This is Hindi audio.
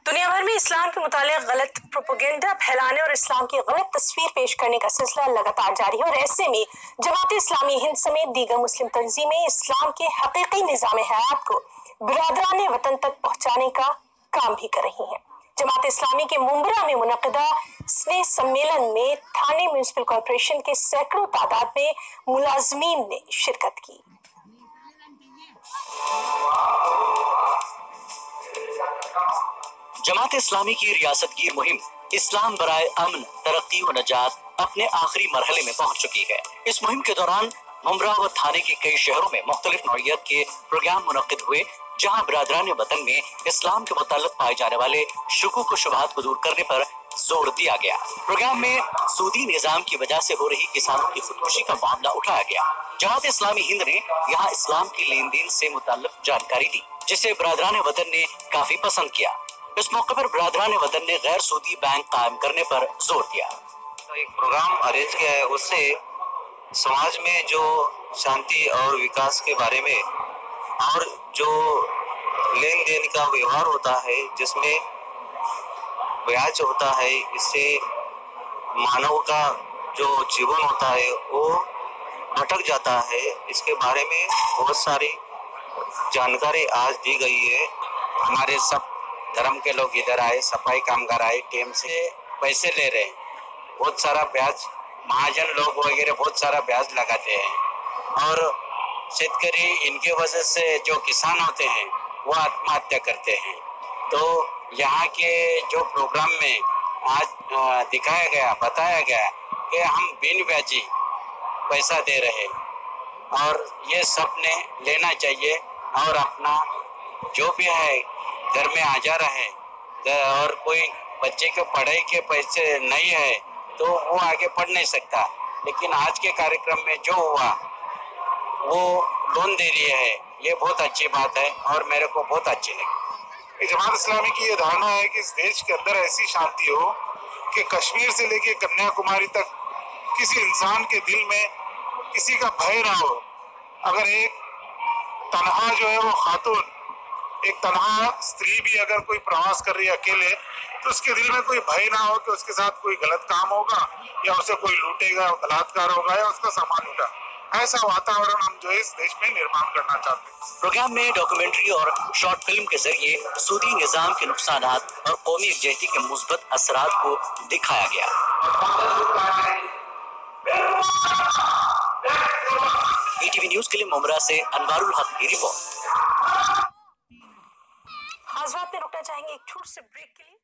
दुनिया भर में इस्लाम के मुतालिक गलत प्रोपेगेंडा फैलाने और इस्लाम की गलत तस्वीर पेश करने का सिलसिला लगातार जारी है और ऐसे में जमात इस्लामी हिंद समेत दीगर मुस्लिम तंजीमें इस्लाम के हकीकी निज़ाम हयात को बिरादरान वतन तक पहुँचाने का काम भी कर रही हैं। जमात इस्लामी के मुंबरा में मुनक़दा स्नेह सम्मेलन में थाने म्यूनिसिपल कॉरपोरेशन के सैकड़ों तादाद में मुलाजमीन ने शिरकत की। जमात इस्लामी की रियासतगीर मुहिम इस्लाम बराए अमन तरक्की व नजात अपने आखिरी मरहले में पहुंच चुकी है। इस मुहिम के दौरान मुंब्रा व थाने के कई शहरों में मुख्तलिफ नौइयत के प्रोग्राम मुनक्किद हुए, जहां बिरादरान वतन में इस्लाम के मुताल्लिक पाए जाने वाले शुकूक व शुबहात को दूर करने पर जोर दिया गया। प्रोग्राम में सूदी निजाम की वजह से हो रही किसानों की खुदकुशी का मामला उठाया गया। जमात इस्लामी हिंद ने यहाँ इस्लाम की लेन देन से मुताल्लिक जानकारी दी, जिसे बिरादरान वतन ने काफी पसंद किया। इस मौके पर बिरादरान वतन ने गैर सूदी बैंक कायम करने पर जोर दिया। तो एक प्रोग्राम अरेंज किया है, उससे समाज में जो शांति और विकास के बारे में और जो लेन देन का व्यवहार होता है, जिसमें ब्याज होता है, इससे मानव का जो जीवन होता है वो भटक जाता है। इसके बारे में बहुत सारी जानकारी आज दी गई है। हमारे सब धर्म के लोग इधर आए, सफाई कामगार आए, टीएम से पैसे ले रहे हैं, बहुत सारा ब्याज, महाजन लोग वगैरह बहुत सारा ब्याज लगाते हैं और शेतकरी इनके वजह से जो किसान होते हैं वो आत्महत्या करते हैं। तो यहाँ के जो प्रोग्राम में आज दिखाया गया, बताया गया कि हम बिन ब्याजी पैसा दे रहे हैं और ये सब ने लेना चाहिए और अपना जो भी है घर में हाजिर है। और कोई बच्चे के पढ़ाई के पैसे नहीं है तो वो आगे पढ़ नहीं सकता, लेकिन आज के कार्यक्रम में जो हुआ वो लोन दे रही है, ये बहुत अच्छी बात है और मेरे को बहुत अच्छी लगी। जमात इस्लामी की ये धारणा है कि इस देश के अंदर ऐसी शांति हो कि कश्मीर से लेके कन्याकुमारी तक किसी इंसान के दिल में किसी का भय ना हो। अगर एक तनहा जो है वो खातून, एक तनहा स्त्री भी अगर कोई प्रवास कर रही है अकेले, तो उसके दिल में कोई भय ना हो कि उसके साथ कोई गलत काम होगा या उसे कोई लूटेगा, बलात्कार होगा या उसका सामान लूटा। ऐसा वातावरण हम जो है इस देश में निर्माण करना चाहते हैं। प्रोग्राम में डॉक्यूमेंट्री और शॉर्ट फिल्म के जरिए सूदी निजाम के नुकसानात और कौमी यकजहती के मुस्बत असरात को दिखाया गया। ईटीवी न्यूज के लिए मुंब्रा से अनवारुल हक की रिपोर्ट। हाज़रात में रुकना चाहेंगे एक छोटे से ब्रेक के लिए।